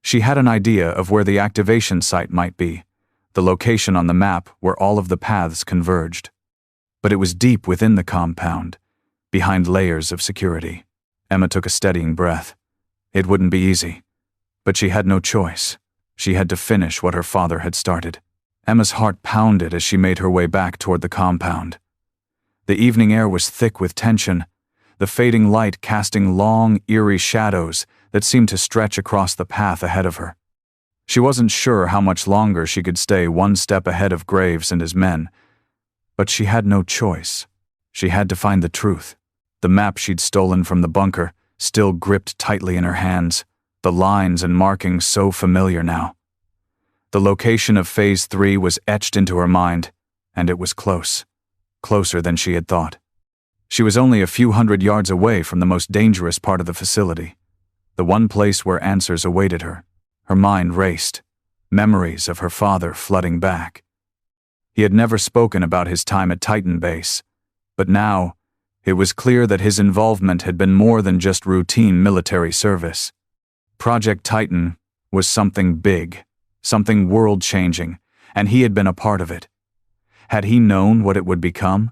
She had an idea of where the activation site might be, the location on the map where all of the paths converged. But it was deep within the compound, behind layers of security. Emma took a steadying breath. It wouldn't be easy, but she had no choice. She had to finish what her father had started. Emma's heart pounded as she made her way back toward the compound. The evening air was thick with tension, the fading light casting long, eerie shadows that seemed to stretch across the path ahead of her. She wasn't sure how much longer she could stay one step ahead of Graves and his men, but she had no choice. She had to find the truth. The map she'd stolen from the bunker, still gripped tightly in her hands, the lines and markings so familiar now. The location of Phase 3 was etched into her mind, and it was close. Closer than she had thought. She was only a few hundred yards away from the most dangerous part of the facility, the one place where answers awaited her. Her mind raced, memories of her father flooding back. He had never spoken about his time at Titan Base, but now, it was clear that his involvement had been more than just routine military service. Project Titan was something big, something world-changing, and he had been a part of it. Had he known what it would become?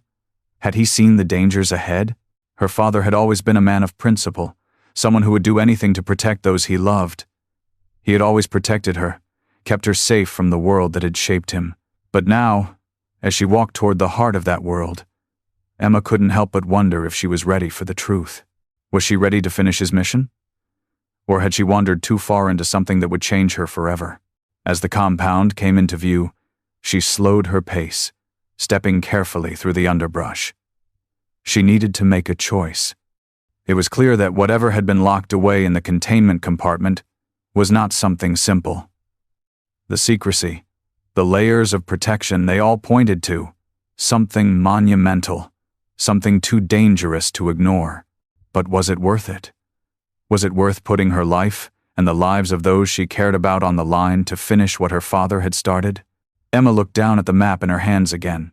Had he seen the dangers ahead? Her father had always been a man of principle, someone who would do anything to protect those he loved. He had always protected her, kept her safe from the world that had shaped him. But now, as she walked toward the heart of that world, Emma couldn't help but wonder if she was ready for the truth. Was she ready to finish his mission? Or had she wandered too far into something that would change her forever? As the compound came into view, she slowed her pace, stepping carefully through the underbrush. She needed to make a choice. It was clear that whatever had been locked away in the containment compartment was not something simple. The secrecy, the layers of protection they all pointed to, something monumental, something too dangerous to ignore. But was it worth it? Was it worth putting her life and the lives of those she cared about on the line to finish what her father had started? Emma looked down at the map in her hands again,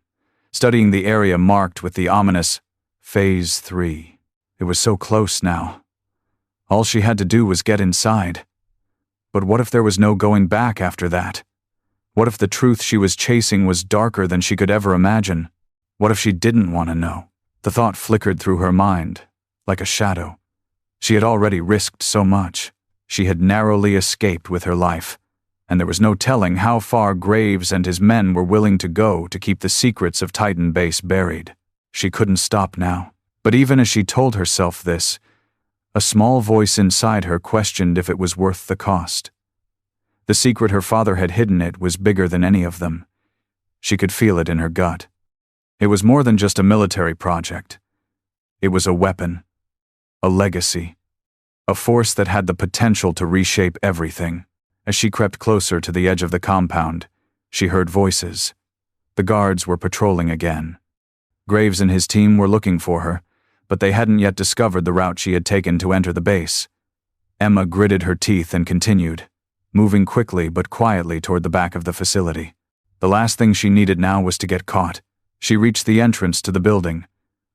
studying the area marked with the ominous Phase 3. It was so close now. All she had to do was get inside. But what if there was no going back after that? What if the truth she was chasing was darker than she could ever imagine? What if she didn't want to know? The thought flickered through her mind, like a shadow. She had already risked so much. She had narrowly escaped with her life, and there was no telling how far Graves and his men were willing to go to keep the secrets of Titan Base buried. She couldn't stop now. But even as she told herself this, a small voice inside her questioned if it was worth the cost. The secret her father had hidden it was bigger than any of them. She could feel it in her gut. It was more than just a military project. It was a weapon, a legacy, a force that had the potential to reshape everything. As she crept closer to the edge of the compound, she heard voices. The guards were patrolling again. Graves and his team were looking for her, but they hadn't yet discovered the route she had taken to enter the base. Emma gritted her teeth and continued, moving quickly but quietly toward the back of the facility. The last thing she needed now was to get caught. She reached the entrance to the building,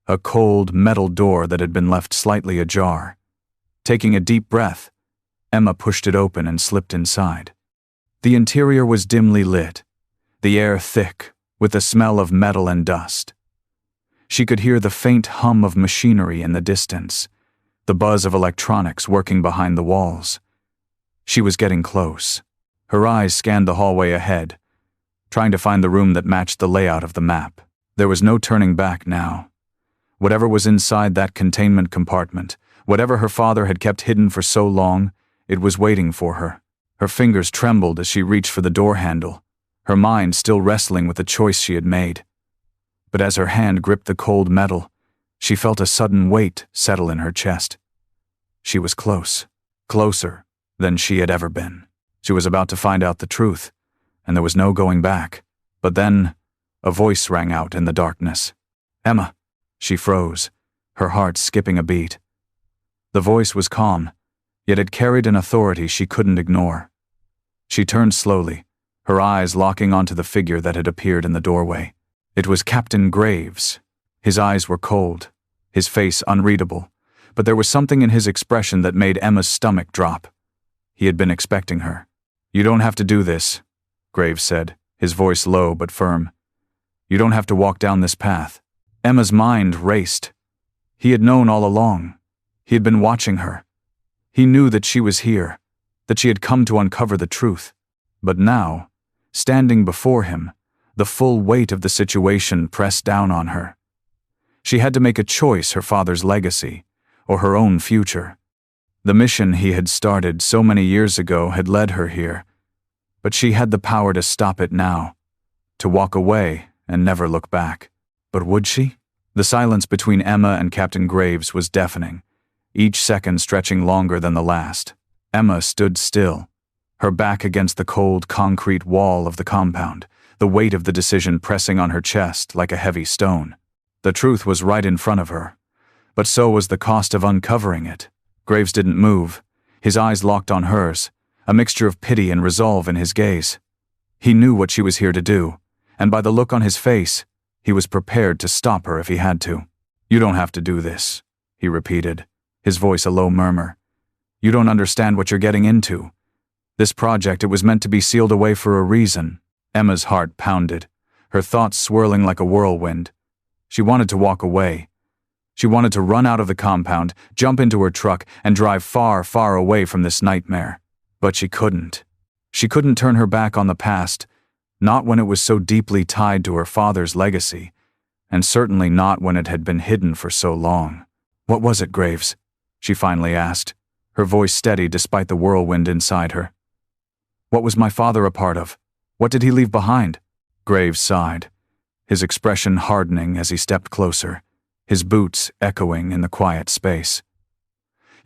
a cold metal door that had been left slightly ajar. Taking a deep breath, Emma pushed it open and slipped inside. The interior was dimly lit, the air thick, with the smell of metal and dust. She could hear the faint hum of machinery in the distance, the buzz of electronics working behind the walls. She was getting close. Her eyes scanned the hallway ahead, trying to find the room that matched the layout of the map. There was no turning back now. Whatever was inside that containment compartment, whatever her father had kept hidden for so long, it was waiting for her. Her fingers trembled as she reached for the door handle, her mind still wrestling with the choice she had made. But as her hand gripped the cold metal, she felt a sudden weight settle in her chest. She was close, closer than she had ever been. She was about to find out the truth, and there was no going back. But then, a voice rang out in the darkness. "Emma." She froze, her heart skipping a beat. The voice was calm, yet it carried an authority she couldn't ignore. She turned slowly, her eyes locking onto the figure that had appeared in the doorway. It was Captain Graves. His eyes were cold, his face unreadable, but there was something in his expression that made Emma's stomach drop. He had been expecting her. "You don't have to do this," Graves said, his voice low but firm. "You don't have to walk down this path." Emma's mind raced. He had known all along. He had been watching her. He knew that she was here, that she had come to uncover the truth. But now, standing before him, the full weight of the situation pressed down on her. She had to make a choice: her father's legacy, or her own future. The mission he had started so many years ago had led her here, but she had the power to stop it now, to walk away and never look back. But would she? The silence between Emma and Captain Graves was deafening, each second stretching longer than the last. Emma stood still, her back against the cold concrete wall of the compound, the weight of the decision pressing on her chest like a heavy stone. The truth was right in front of her, but so was the cost of uncovering it. Graves didn't move, his eyes locked on hers, a mixture of pity and resolve in his gaze. He knew what she was here to do, and by the look on his face, he was prepared to stop her if he had to. "You don't have to do this," he repeated, his voice a low murmur. "You don't understand what you're getting into. This project, it was meant to be sealed away for a reason." Emma's heart pounded, her thoughts swirling like a whirlwind. She wanted to walk away. She wanted to run out of the compound, jump into her truck, and drive far, far away from this nightmare. But she couldn't. She couldn't turn her back on the past, not when it was so deeply tied to her father's legacy, and certainly not when it had been hidden for so long. "What was it, Graves?" she finally asked, her voice steady despite the whirlwind inside her. "What was my father a part of? What did he leave behind?" Graves sighed, his expression hardening as he stepped closer, his boots echoing in the quiet space.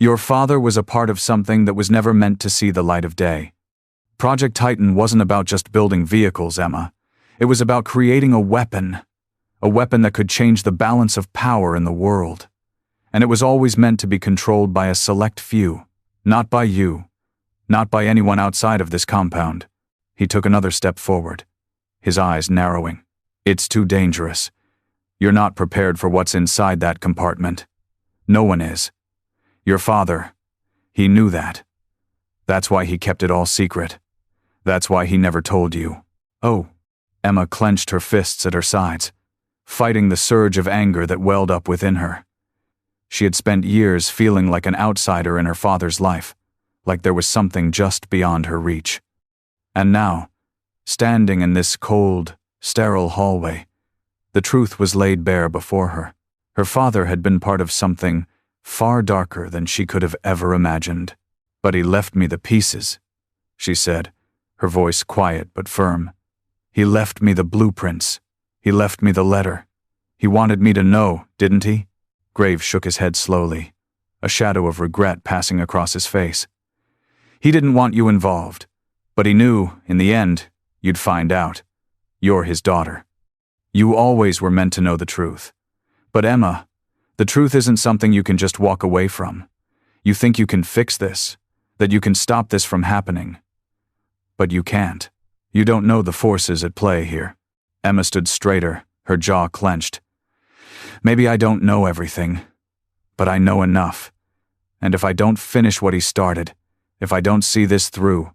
"Your father was a part of something that was never meant to see the light of day. Project Titan wasn't about just building vehicles, Emma. It was about creating a weapon that could change the balance of power in the world. And it was always meant to be controlled by a select few, not by you, not by anyone outside of this compound." He took another step forward, his eyes narrowing. "It's too dangerous. You're not prepared for what's inside that compartment. No one is. Your father, he knew that. That's why he kept it all secret. That's why he never told you." "Oh." Emma clenched her fists at her sides, fighting the surge of anger that welled up within her. She had spent years feeling like an outsider in her father's life, like there was something just beyond her reach. And now, standing in this cold, sterile hallway, the truth was laid bare before her. Her father had been part of something far darker than she could have ever imagined. "But he left me the pieces," she said, her voice quiet but firm. "He left me the blueprints. He left me the letter. He wanted me to know, didn't he?" Graves shook his head slowly, a shadow of regret passing across his face. "He didn't want you involved, but he knew, in the end, you'd find out. You're his daughter. You always were meant to know the truth. But Emma, the truth isn't something you can just walk away from. You think you can fix this, that you can stop this from happening. But you can't. You don't know the forces at play here. Emma stood straighter, her jaw clenched. Maybe I don't know everything, but I know enough. And if I don't finish what he started, if I don't see this through,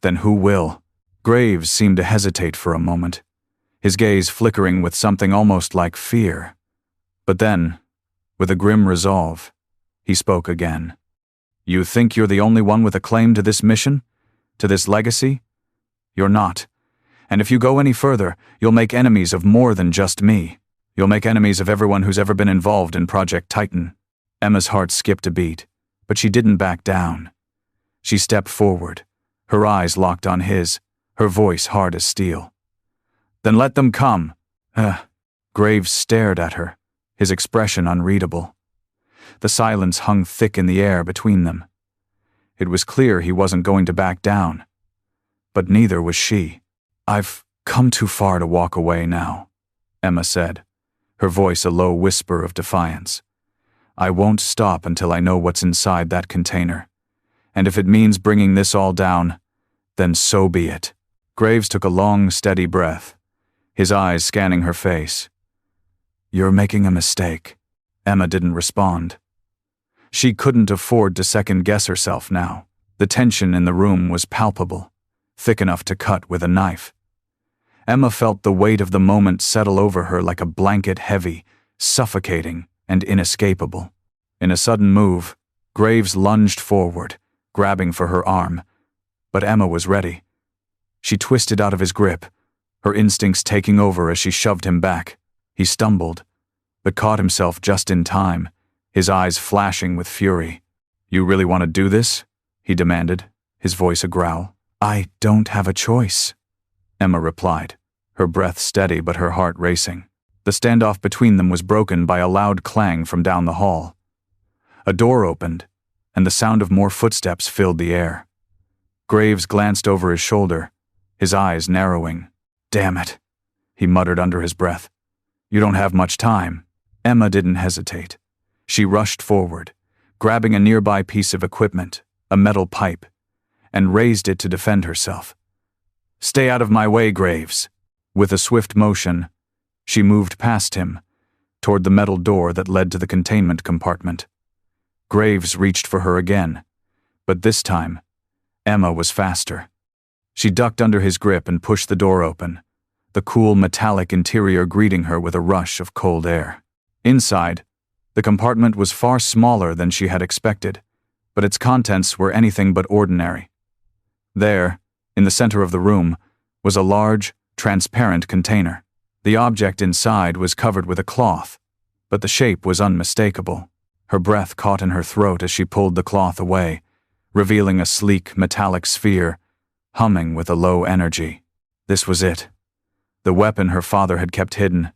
then who will? Graves seemed to hesitate for a moment, his gaze flickering with something almost like fear. But then, with a grim resolve, he spoke again. You think you're the only one with a claim to this mission? To this legacy? You're not. And if you go any further, you'll make enemies of more than just me. You'll make enemies of everyone who's ever been involved in Project Titan. Emma's heart skipped a beat, but she didn't back down. She stepped forward, her eyes locked on his, her voice hard as steel. Then let them come. Graves stared at her, his expression unreadable. The silence hung thick in the air between them. It was clear he wasn't going to back down. But neither was she. I've come too far to walk away now, Emma said, her voice a low whisper of defiance. I won't stop until I know what's inside that container. And if it means bringing this all down, then so be it. Graves took a long, steady breath, his eyes scanning her face. You're making a mistake. Emma didn't respond. She couldn't afford to second-guess herself now. The tension in the room was palpable, thick enough to cut with a knife. Emma felt the weight of the moment settle over her like a blanket, heavy, suffocating, and inescapable. In a sudden move, Graves lunged forward, grabbing for her arm. But Emma was ready. She twisted out of his grip, her instincts taking over as she shoved him back. He stumbled, but caught himself just in time, his eyes flashing with fury. You really want to do this? He demanded, his voice a growl. I don't have a choice, Emma replied, her breath steady but her heart racing. The standoff between them was broken by a loud clang from down the hall. A door opened, and the sound of more footsteps filled the air. Graves glanced over his shoulder, his eyes narrowing. Damn it, he muttered under his breath. You don't have much time. Emma didn't hesitate. She rushed forward, grabbing a nearby piece of equipment, a metal pipe, and raised it to defend herself. Stay out of my way, Graves. With a swift motion, she moved past him, toward the metal door that led to the containment compartment. Graves reached for her again, but this time, Emma was faster. She ducked under his grip and pushed the door open, the cool metallic interior greeting her with a rush of cold air. Inside, the compartment was far smaller than she had expected, but its contents were anything but ordinary. There, in the center of the room, was a large, transparent container. The object inside was covered with a cloth, but the shape was unmistakable. Her breath caught in her throat as she pulled the cloth away, revealing a sleek, metallic sphere, humming with a low energy. This was it. The weapon her father had kept hidden,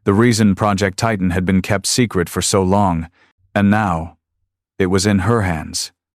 the reason Project Titan had been kept secret for so long, and now, it was in her hands.